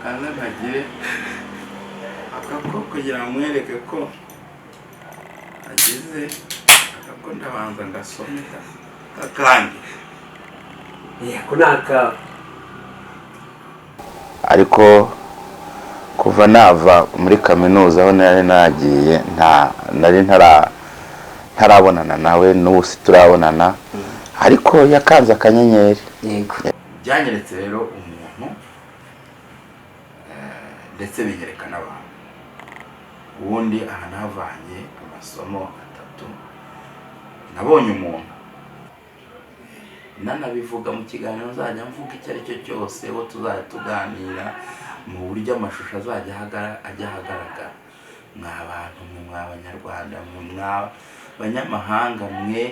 kaza kagire akako kugira ngo mwereke ko ageze akako ndabanza ngasome kakange kunaka ariko kuva nava muri kaminuza aho nari nagiye nari ntarabonana nawe n'ubu turabonana ariko yakanze akanyenyeri yego byanyeretse rero umuntu ndetse binyereka n'abantu ubundi aha navanye amasomo atatu nabonye umuntu nanabivuga mu kiganiro nzajya mvuga icyo ari cyo cyose wo tuzajya tuganira mu buryo amashusho azajya ajya ahagaragara mw'abantu mwe mw'abanyarwanda mwe mw'abanyamahanga mwe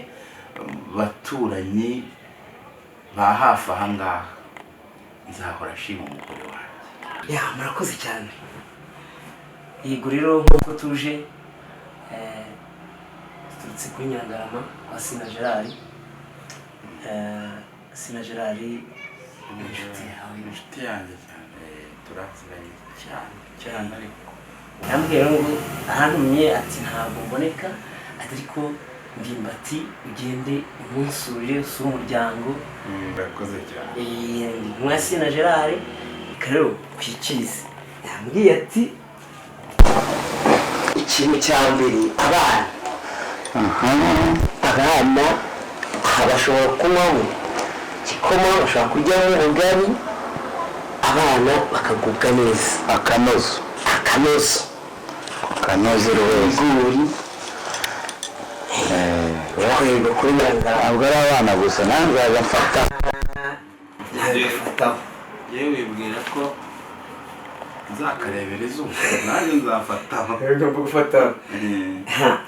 baturanyi ba hafi aha ngaha nzahora ashima umugore wanjye. Murakoze cyane. Yego rero nk'uko tuje turutse kuri Nyirangarama kwa Sina Gerard. Sina Gerard inshuti yanjye cyane turaziranye cyane ariko yambwiye ngo ahantumye ati ntabwo mboneka ariko Ndimbati ugende umunsurire usure umuryango. Murakoze cyane. Mwa Sina Gerard rero kwikize yambwiye ati ikintu cya mbere abana bashobora kunywaho igikoma, bashobora kuryaho ubugari, abana bakagubwa neza. Akanozo rw'iguri urahirwa kuri Nyirangarama. Ntabwo ari abana gusa nanjye nzajya mfataho yewe wibwira ko nzakarebera izuba nanjye nzafataho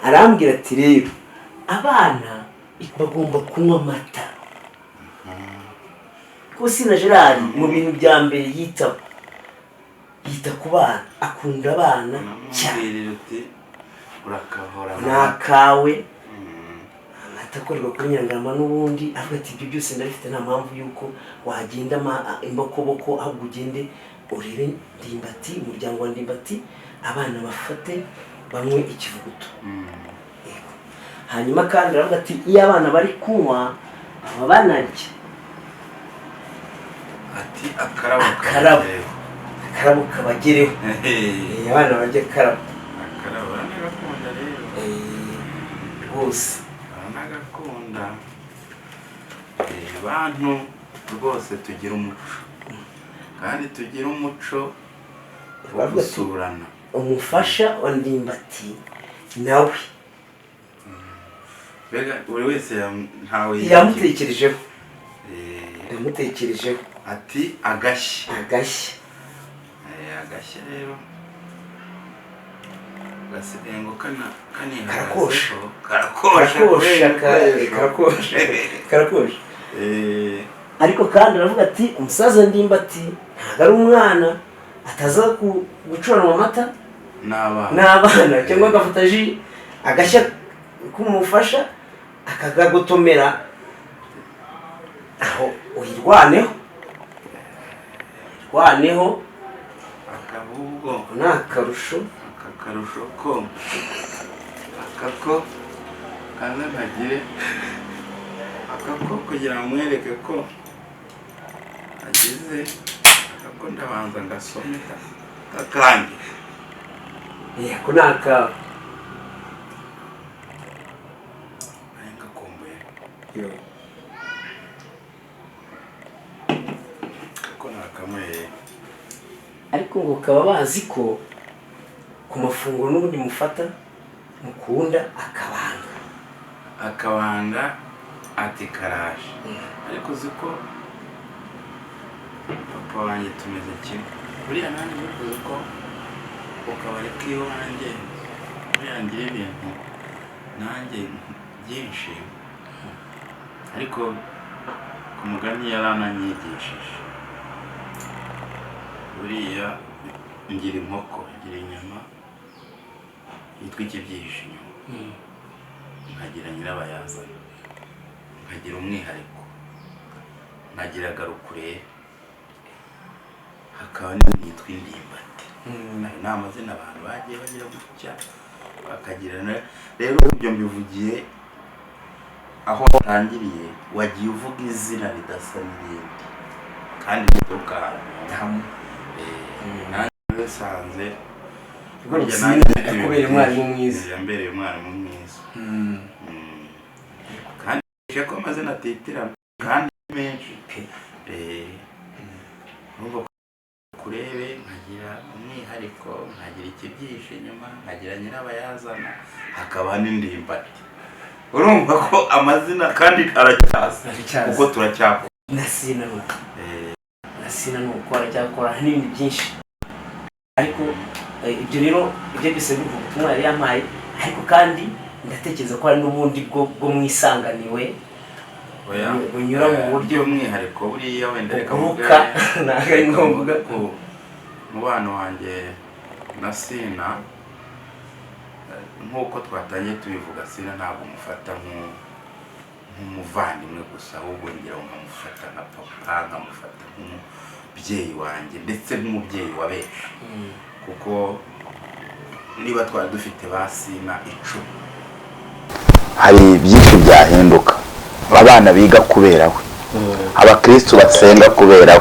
arambwira ati rero abana bagomba kunywa amata ko Sina Gerard mu bintu bya mbere yita ku bana, akunda abana cyane. Nakawe amata akorerwa kuri Nyirangarama n'ubundi avuga ati ibyo byose ndabifite nta mpamvu yuko wagenda imbokoboko ahubwo ugende urebe Ndimbati, umuryango wa Ndimbati, abana bafate banywe ikivuguto. Hanyuma kandi aravuga ati iyo abana bari kunywa baba banarya ati akarabo kabagereho. Abana barya akarabo n'agakunda rero rwose n'agakunda. Abantu rwose tugira umuco kandi tugira umuco wo gusurana. Umufasha wa Ndimbati nawe buri wese ntawe yamutekerejeho ati agashya rero gasigaye ngo karakosha. Ariko kandi aravuga ati umusaza Ndimbati ntabwo ari umwana ataza gucuranwa amata n'abana cyangwa agafata ji agashya kumufasha akagagotomera aho uyirwaneho akabubwo n'akarusho ko akako kaza kagire akako kugira ngo mwereke ko ageze akako ndabanza ngasome kakange kunaka ngakumbuye ko nakamwe ariko ngo kaba bazi ko ku mafunguro n'ubundi mufata mukunda akabanga ati karaje. Ariko uzi ko papa wanjye tumeze kimwe buriya nanjye bivuze ko ukabari k'iwanjye buriya ngira ibintu nanjye byinshi ariko ku mugani yarananyigishije. Buriya ngira inkoko, ngira inyama yitwa ikibyishimo, nkagira nyirabayazana, nkagira umwihariko, nkagira garukure, hakaba n'indi yitwa indimbati. Ayo ni amazina abantu bagiye bagira gutya bakagirana. Rero ibyo mbivugiye aho watangiriye, wagiye uvuga izina ridasa n'irindi kandi rituruka hamwe. Nanjye sanze burya nanjye kubera umwarimu mwiza, yambereye umwarimu mwiza. Kandi ko amazina atitirana kandi menshi nubwo kurebe nkagira umwihariko, nkagira ikibyishe inyuma, nkagira nyirabayazana, hakaba n'indimbati. Urumva ko amazina kandi aracyaza kuko turacyakora na sina nuko aracyakora n'ibindi byinshi. Ariko ibyo rero ibyo byose bivuga ubutumwa yari yampaye, ariko kandi ndatekereza ko hari n'ubundi bwo mwisanganiwe bunyura mu buryo umwihariko buriya wenda reka kuvuga ntabwo ari ngombwa ko umubano wanjye na Sina nk'uko twatangiye tubivuga, Sina ntabwo mufata nk'umuvandimwe gusa, ahubwo ngira ngo nkamufata nka papa, nkamufata nk'umubyeyi wanjye ndetse nk'umubyeyi wa benshi. Kuko niba twari dufite ba Sina 10, hari byinshi byahinduka. Abana biga kubera we, abakristo basenga kubera we,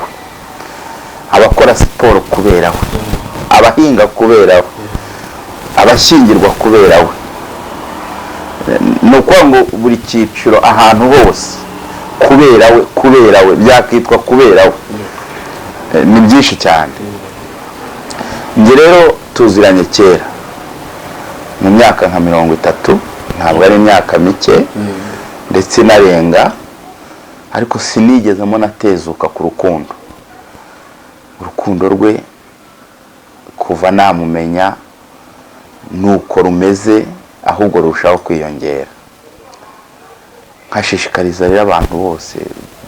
abakora siporo kubera we, abahinga kubera we, abashyingirwa kubera we. Nuko ngo buri cyiciro ahantu hose kubera we byakitwa kubera we. Ni byinshi cyane. Nge rero tuziranye kera mu myaka nka 30, ntabwo ari imyaka mike ndetse narenga, ariko sinigeze mbona atezuka ku urukundo rwe kuva namumenya nuko rumeze, ahubwo rushaho kwiyongera. Nkashishikariza rero abantu bose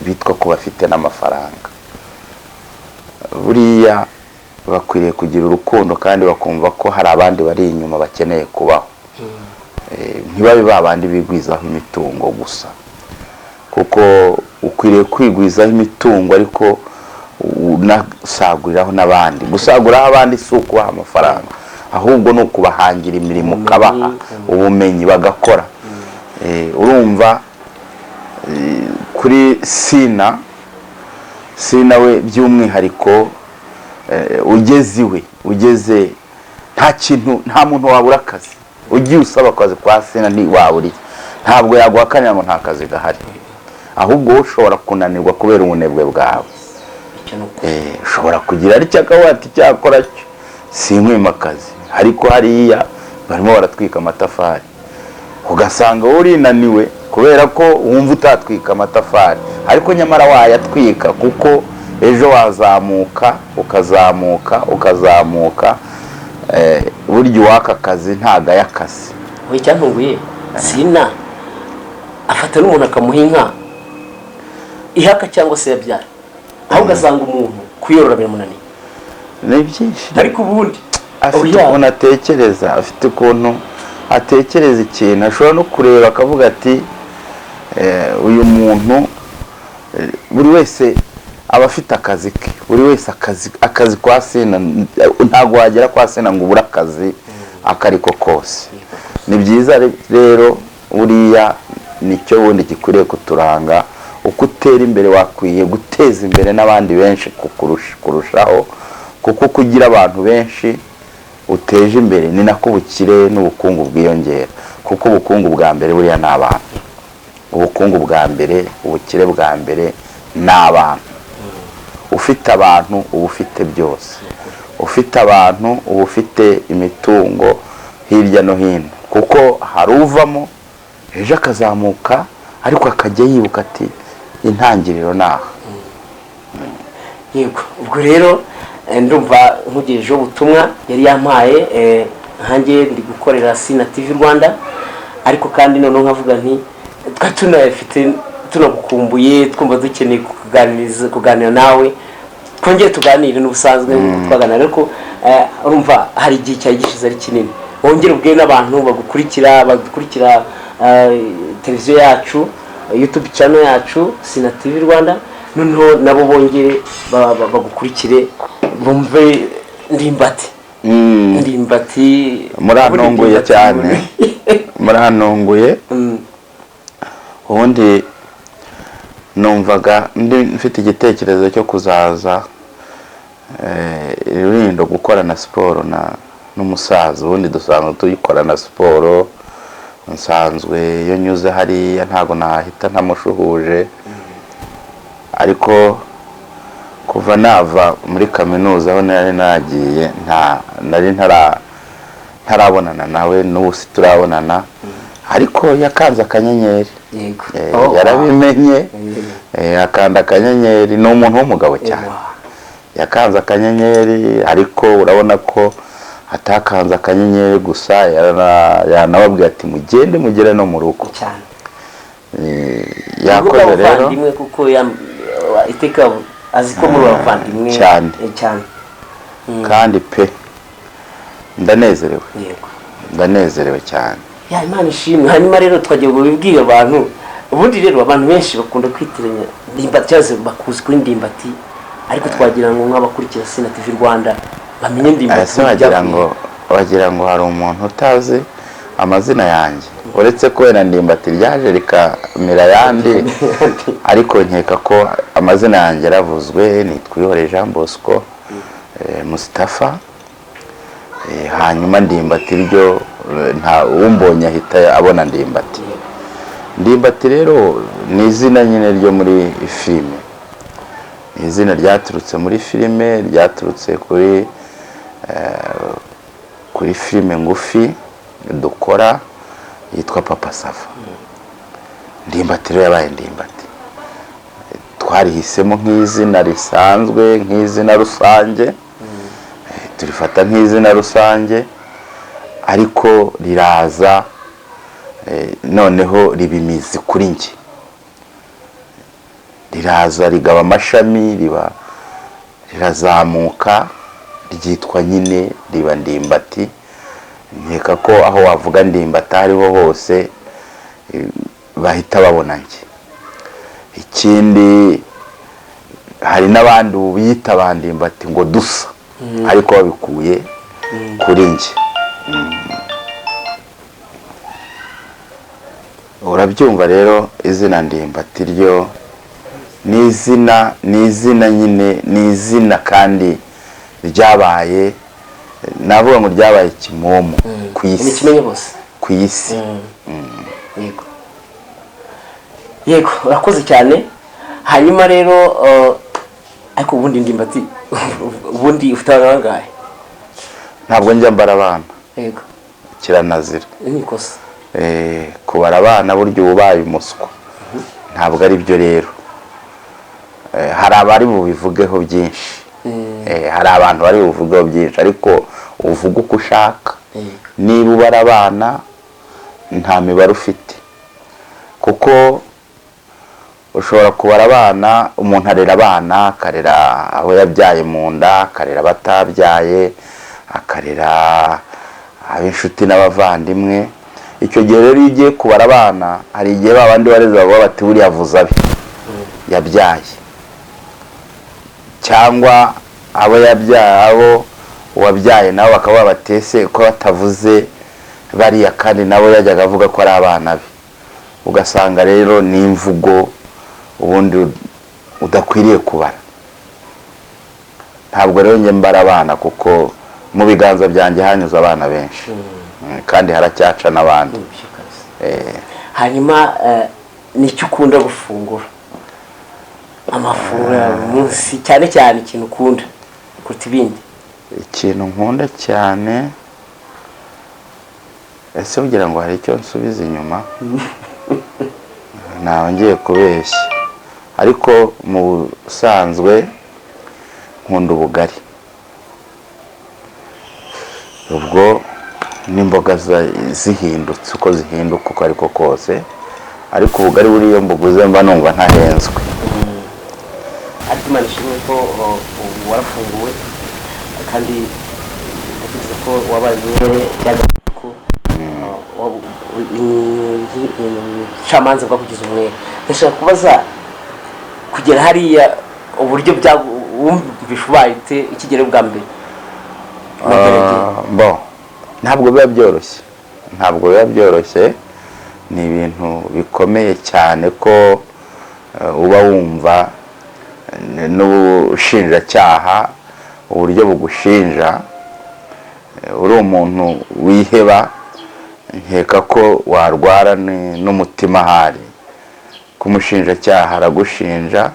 bitwa ko bafite n'amafaranga, buriya bakwiriye kugira urukundo kandi bakumva ko hari abandi bari inyuma bakeneye kubaho. Ntibabe babandi bigwizaho imitungo gusa, kuko ukwiriye kwigwizaho imitungo ariko unasaguriraho n'abandi. Gusaguriraho abandi si ukubaha amafaranga, ahubwo ni ukubahangira imirimo, ukabaha ubumenyi bagakora. Urumva kuri Sina we by'umwihariko ugeze nta muntu wabura akazi. Ugiye usaba akazi kwa Sina ntiwabura. Ntabwo yaguhakanira ngo nta kazi gahari, ahubwo ushobora kunanirwa kubera ubunebwe bwawe. Ushobora kugira ari cyakawati cyakora cyo sinkwima akazi, ariko hariya barimo baratwika amatafari, ugasanga urinaniwe kubera ko wumva utatwika amatafari, ariko nyamara wayatwika kuko ejo wazamuka ukazamuka. Burya uwaka kazi ntago ayakazi. we cyantunguye Sina afata n'umuntu akamuha inka ihaka cyangwa se yabyara, aho ugasanga umuntu kuyorora biramunaniye. Ni byinshi, ariko ubundi afite ukuntu atekereza, afite ukuntu atekereza ikintu, ashobora no kureba akavuga ati uyu muntu buri wese aba afite akazi ke, buri wese akazi kwa Sina. Ntago wagera kwa Sina ngo ubura akazi akariko kose. Ni byiza rero buriya nicyo wundi gikwiriye kuturanga, uko utera imbere wakwiye guteza imbere n'abandi benshi kurushaho, kuko kugira abantu benshi uteje imbere ni nako ubukire n'ubukungu bwiyongera. Kuko ubukungu bwa mbere buriya ni abantu, ubukungu bwa mbere, ubukire bwa mbere ni abantu. Ufite abantu uba ufite byose, ufite abantu uba ufite imitungo hirya no hino, kuko hari uvamo ejo akazamuka ariko akajya yibuka ati intangiriro naha. Yego, ubwo rero ndumva nkugejeje ubutumwa yari yampaye. Hanjye ndi gukorera Sina TV Rwanda, ariko kandi none nkavuga nti tunafite tunagukumbuye, twumva dukeneye kuganira nawe, twongeye tuganire n'ubusanzwe twaganira. Ariko urumva hari igihe cyari gishize ari kinini, wongere ubwe n'abantu bagukurikira televiziyo yacu, YouTube channel yacu Sina TV Rwanda, noneho nabo bongere bagukurikire bumve ndimbati murantunguye cyane murantunguye ubundi numvaga mfite igitekerezo cyo kuzaza irindo gukorana siporo n'umusaza ubundi dusanzwe tuyikorana siporo nsanzwe iyo nyuze hariya ntabwo nahita ntamushuhuje ariko kuva nava muri kaminuza aho nari nagiye nari ntarabonana nawe n'ubu si turabonana ariko yakanze akanyenyeri yarabimenye akanda akanyenyeri ni umuntu w'umugabo cyane yakanze akanyenyeri ariko urabona ko atakanze akanyenyeri gusa yanababwira ati mugende mugere no mu rugo yakoze rero kuko iteka azi ko muri abavandimwe cyane kandi pe ndanezerewe cyane Imana ishimwe. Hanyuma rero twagiye kubibwira abantu ubundi rero abantu benshi bakunda kwitiranya ndimbati cyose bakuzi kuri ndimbati ariko twagira ngo nk'abakurikira Sena TV Rwanda bamenye ndimbati wagira ngo hari umuntu utazi amazina yanjye uretse ko wenda ndimbati ryaje rikamera yandi ariko nkeka ko amazina yanjye yaravuzwe nitwihore Jean Bosco Mustafa hanyuma ndimbati ryo nta umbonye ahita abona ndimbati rero ni izina nyine ryo muri filime izina ryaturutse muri filime ryaturutse kuri filime ngufi dukora yitwa Papa Sava ndimbati rero yabaye ndimbati twarihisemo nk'izina risanzwe nk'izina rusange turifata nk'izina rusange ariko riraza noneho ribimizi kuri njye riraza rigaba amashami rirazamuka ryitwa nyine riba ndimbati nkeka ko aho wavuga ndimbati ariho hose bahita babona njye ikindi hari n'abandi bita bandimbati ngo dusa ariko babikuye kuri njye urabyumva rero izina ndimbati ryo ni izina nyine ni izina kandi ryabaye navuga ngo ryabaye kimomo ku isi yego urakoze cyane. Hanyuma rero ariko ubundi ndimbati ubundi ufite abangahe? Ntabwo njya mbara abana yego kiranazira nikosa kubara abana buryo ubaye umuswa ntabwo ari byo rero hari abari bubivugeho byinshi hari abantu bari buvugeho byinshi ariko uvuga uko ushaka niba ubara abana nta mibare ufite kuko ushobora kubara abana umuntu arera abana akarera aho yabyaye mu nda akarera abatabyaye akarera ab'inshuti n'abavandimwe icyo gihe rero iyo ugiye kubara abana hari igihe babandi bareze bavuga bati buriya avuze abe yabyaye cyangwa abo yabyaye abo uwabyaye nabo bakaba batese ko batavuze bariya kandi nabo yajyaga avuga ko ari abana be ugasanga rero ni imvugo ubundi udakwiriye kubara. Ntabwo rero njye mbara abana kuko mu biganza byanjye hanyuze abana benshi kandi haracyaca n'abandi. Hanyuma nicyo ukunda gufungura amafunguro ya munsi cyane cyane ikintu ukunda kuruta ibindi? Ikintu nkunda cyane ese ugira ngo hari icyo nsubiza inyuma nawe ngiye kubeshya ariko mu busanzwe nkunda ubugari ubwo n'imboga zihindutse uko zihinduka uko ariko kose ariko ubugari buriyo mbuguze mba numva ntahenzwe. Ariko Imana ishimwe ko warafunguwe kandi ndatekereza ko wabaye byagaruka shamanza bwa kugize umwe. Ndashaka kubaza kugera hariya uburyo wumvishe ubayite ikigere bwa mbere? Bon, ntabwo biba byoroshye, ntabwo biba byoroshye, ni ibintu bikomeye cyane ko uba wumva n'ubushinjacyaha uburyo bugushinja, uri umuntu wiheba, nkeka ko warwara n'umutima ahari, ko umushinjacyaha aragushinja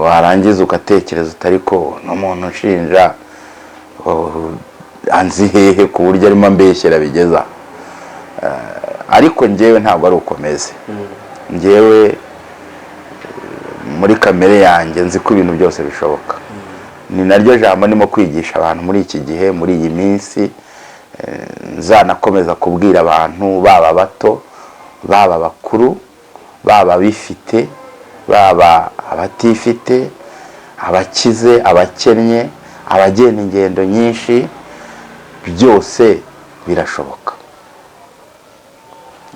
warangiza ugatekereza utari ko n'umuntu ushinja anzi hehe ku buryo arimo ambeshyera bigeza. Ariko njyewe ntabwo ari ukomeze, njyewe muri kamere yanjye nzi ko ibintu byose bishoboka. Ni naryo jambo ndimo kwigisha abantu muri iki gihe, muri iyi minsi, nzanakomeza kubwira abantu, baba bato, baba bakuru, baba bifite, baba abatifite, abakize, abakennye, abagenda ingendo nyinshi, byose birashoboka.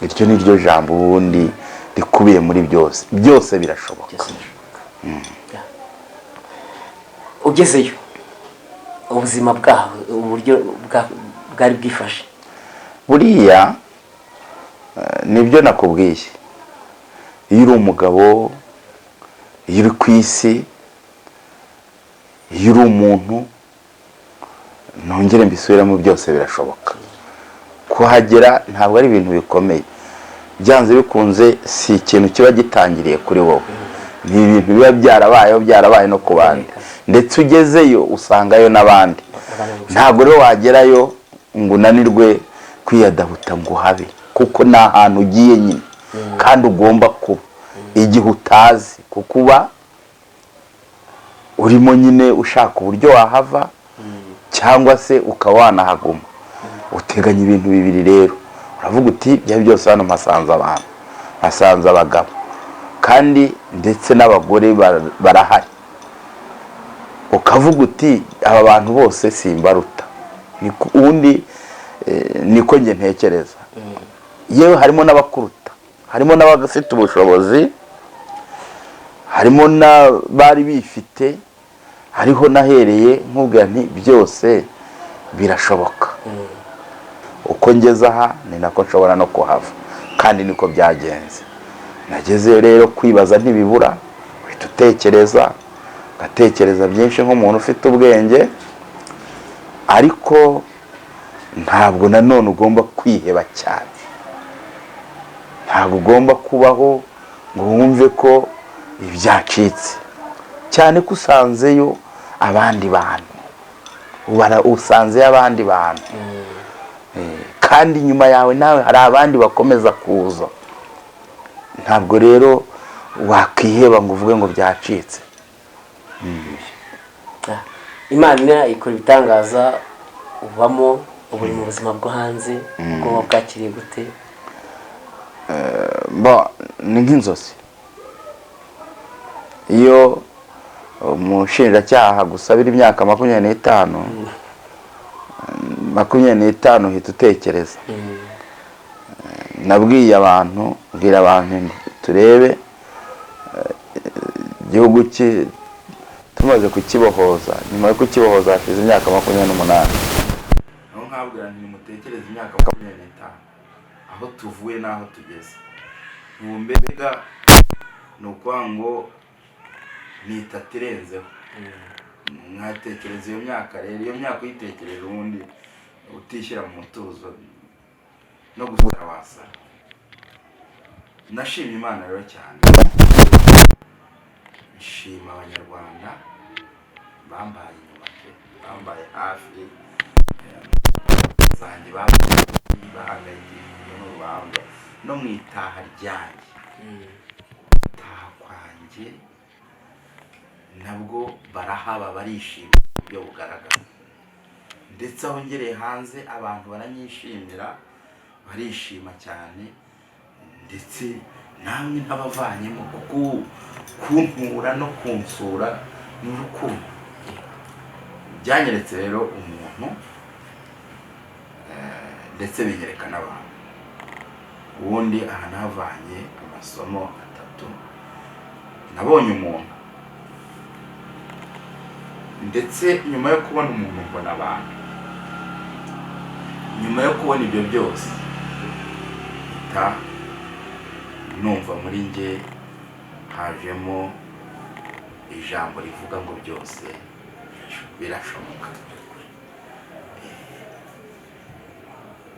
Iryo ni ryo jambo ubundi rikubiye muri byose, byose birashoboka. Ugezeyo ubuzima bwawe uburyo bwari bwifashe? Buriya nibyo nakubwiye, iyo uri umugabo, iyo uri ku isi, iyo uri umuntu, nongere mbisubiramo, byose birashoboka. Kuhagera ntabwo ari ibintu bikomeye, byanze bikunze si ikintu kiba gitangiriye kuri wowe, ni ibintu biba byarabaye no ku bandi, ndetse ugezeyo usangayo n'abandi. Ntabwo rero wagerayo ngo unanirwe kwiyadabuta ngo uhabe, kuko ni ahantu ugiye nyine, kandi ugomba kuba igihe utazi, kuko uba urimo nyine ushaka uburyo wahava cyangwa se ukaba wanahaguma. Uteganya ibintu bibiri rero, uravuga uti byari byose hano mpasanze abantu, mpasanze abagabo, kandi ndetse n'abagore barahari. Ukavuga uti aba bantu bose simbaruta. Ubundi niko njye ntekereza. Yewe harimo n'abakuruta, harimo n'abafite ubushobozi, harimo n'abari bifite, hariho nahereye nkubwira nti byose birashoboka. Uko ngeze aha ni nako nshobora no kuhava, kandi niko byagenze. Nageze rero kwibaza ntibibura, uhita utekereza, ugatekereza byinshi nk'umuntu ufite ubwenge, ariko ntabwo nanone ugomba kwiheba cyane. Ntabwo ugomba kubaho ngo wumve ko ibyacitse, cyane ko usanzeyo abandi bantu, usanzeyo abandi bantu, kandi nyuma yawe nawe hari abandi bakomeza kuza. Ntabwo rero wakwiheba ngo uvuge ngo byacitse. Imana ikora ibitangaza, ubamo uburi mu buzima bwo hanze, bwo bwakiriye gute? Ni nk'inzozi. Iyo umushinjacyaha gusabira imyaka 25 uhita utekereza. Nabwiye abantu, bwira abantu turebe igihugu tumaze kukibohoza, nyuma yo kukibohoza hashize imyaka 28. Aho nkabwira nti mutekereze imyaka 25 aho tuvuye n'aho tugeze. Mbega ni ukuvuga ngo ni itatu irenzeho. Mwatekereza iyo myaka rero, iyo myaka uyitekereje ubundi utishyira mu mutuzo no gusara wasara. Nashimye Imana rero cyane, nshima abanyarwanda bambaye inyuma, bambaye hafi zanjye, bahangayikishijwe n'urubanza no mu itaha ryanjye. Itaha kwanjye nabwo barahaba, barishima mu buryo bugaragara, ndetse aho ngereye hanze abantu baranyishimira, barishima cyane, ndetse namwe ntabavanyemo, kuko kumpura no kunsura n'urukundo byanyeretse rero umuntu, ndetse binyereka n'abantu. Ubundi aha navanye amasomo 3. Nabonye umuntu ndetse nyuma yo kubona umuntu mbona abantu, nyuma yo kubona ibyo byose mpita numva muri njye hajemo ijambo rivuga ngo byose birashoboka.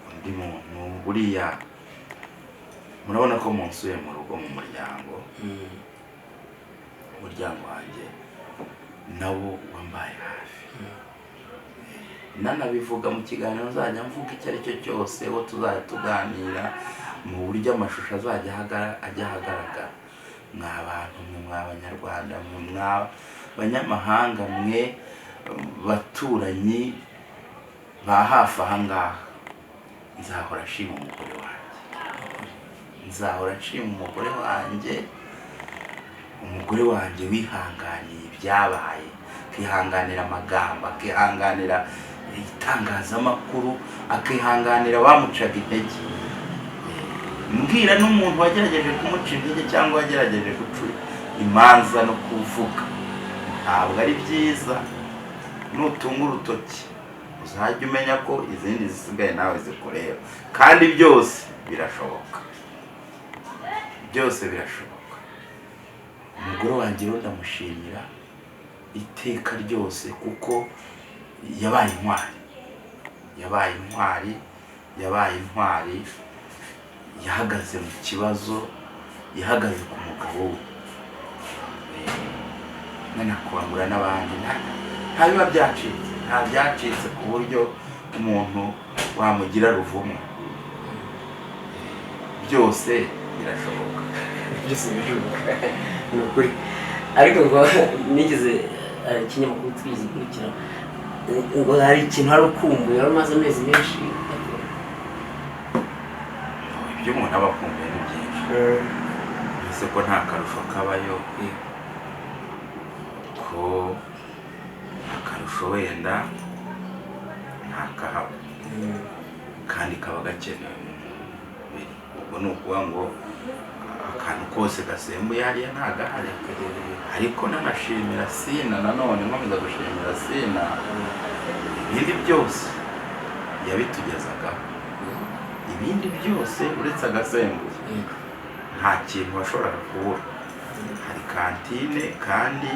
Undi muntu buriya murabona ko munsuye mu rugo mu muryango, umuryango wanjye nawo wambaye hafi, nanabivuga mu kiganiro nzajya mvuga icyo ari cyo cyose, wo tuzajya tuganira mu buryo amashusho azajya ajya ahagaragara. Mwa bantu mwe, mwa Abanyarwanda mwe, mwa Banyamahanga mwe, baturanyi ba hafi aha ngaha, nzahora nshima umugore wanjye, nzahora nshima umugore wanjye, umugore wanjye wihanganiye ibyabaye, akihanganira amagambo, akihanganira itangazamakuru, akihanganira bamucaga intege. Mbwira n'umuntu wagerageje kumuca intege cyangwa wagerageje guca imanza no kuvuga, ntabwo ari byiza. Nutunga urutoki uzajya umenya ko izindi zisigaye nawe zikureba, kandi byose birashoboka, byose birashoboka. Umugore wanjye rero ndamushimira iteka ryose kuko yabaye intwari, yabaye intwari, yabaye intwari, yahagaze mu kibazo, yahagaze ku mugabo we, nanakwangura n'abandi. Nta biba byacitse, nta byacitse ku buryo umuntu wamugira ruvumo. Byose birashoboka, byose birashoboka ni ukuri. Ariko ngo nigeze ikinyamakuru twize kurikira ngo hari ikintu hari ukumbuye, wari umaze amezi menshi. Ibyo umuntu aba akumbuye ni byinshi, ese ko nta karusho kabayo, ko akarusho wenda ntakahaba kandi kaba gakenewe mu mubiri. Ubwo ni ukuvuga ngo akantu kose gasembuye hariya ntagahari. Ariko nanashimira Sina, nanone nkomeza gushimira Sina, ibindi byose yabitugezagaho, ibindi byose uretse agasembuye nta kintu washoboraga kubura. Hari kantine kandi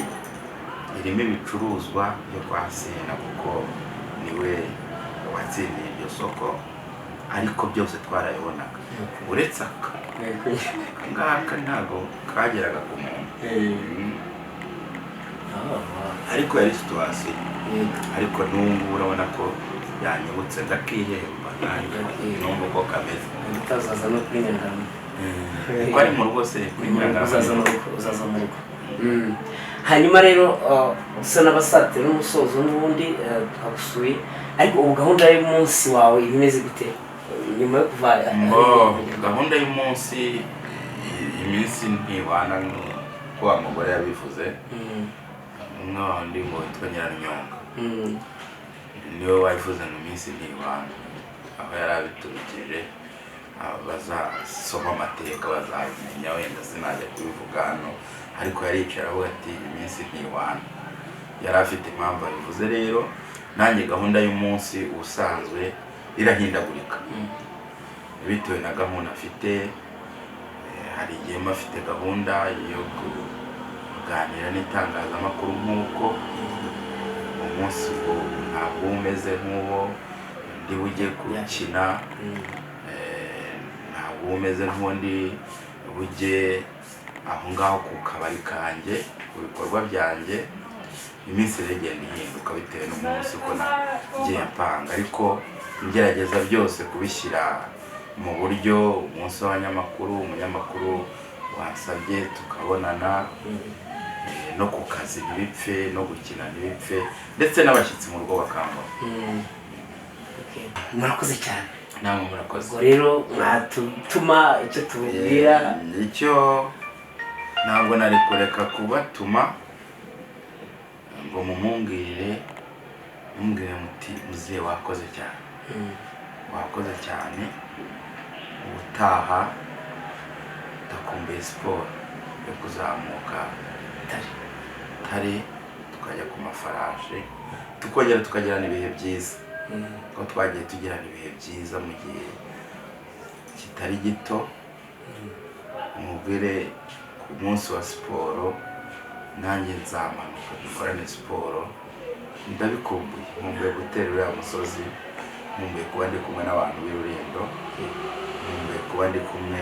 irimo ibicuruzwa byo kwa Sina kuko niwe watsindiye iryo soko, ariko byose twarabibonaga. Uretse akangaka ntabwo kageraga ku muntu, ariko yari situwasiyo. Ariko n'ubu urabona ko yanyibutse ndakihemba, n'ubu uko kameze. Utazaza no kuri Nyangarama, kuko ari mu rugo se, kuri Nyangarama uzaza mu rugo. Hanyuma rero usa n'abasatira n'umusozo n'ubundi twagusuye, ariko ubu gahunda y'umunsi wawe imeze gute nyuma yo kuva? Gahunda y'umunsi, iminsi ntibana nk'uko wa mugore yabivuze. N'undi ngo witwa Nyirarunyonga niwe wabivuze ngo iminsi ntibana, aho yari abiturukije. Bazasoma amateka bazabimenya, wenda sinajya kubivuga hano, ariko yaricara avuga ati iminsi ntibana. Yari afite impamvu abivuze. Rero nanjye gahunda y'umunsi ubusanzwe irahindagurika bitewe na gahunda afite. Hari igihe mba afite gahunda yo kuganira n'itangazamakuru nk'uko umunsi ngo ntabwo umeze nk'uwo ndi bujye gukina, ntabwo umeze nk'uwo ndi bujye aho ngaho ku kabari kanjye, ku bikorwa byanjye. Iminsi rero igenda ihinduka bitewe n'umunsi uko nagiye mpanga, ariko ngerageza byose kubishyira mu buryo. Umunsi w'abanyamakuru, umunyamakuru wansabye tukabonana, no ku kazi ntibipfe, no gukina ntibipfe, ndetse n'abashyitsi mu rugo bakambona. Murakoze cyane. Namwe murakoze. Ubwo rero mwatuma icyo tubwira. Icyo ntabwo nari kureka kubatuma ngo mumumbwire muti muziye wakoze cyane, wakoze cyane. Ubutaha ndakumbuye siporo yo kuzamuka Tare tukajya ku mafaraje tukongera tukagirana ibihe byiza ko twagiye tugirana ibihe byiza mu gihe kitari gito. Mubwire ku munsi wa siporo nanjye nzamanuka dukorane siporo, ndabikumbuye. Nkumbuye gutera uriya musozi, nkumbuye kuba ndi kumwe n'abantu b'Irurindo, nkumbuye kuba ndi kumwe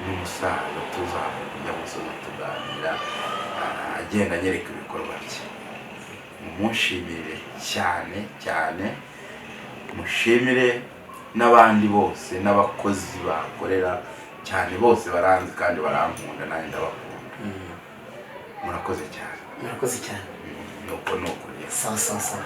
n'umusaza tuzamuka kujya musozi tuganira, agenda anyereka ibikorwa bye. Mumunshimire cyane cyane, mushimire n'abandi bose n'abakozi bakorera cyane, bose baranzi kandi barankunda, nanjye ndabakunda. Murakoze cyane. Murakoze cyane. Nuko sawa sawa sawa.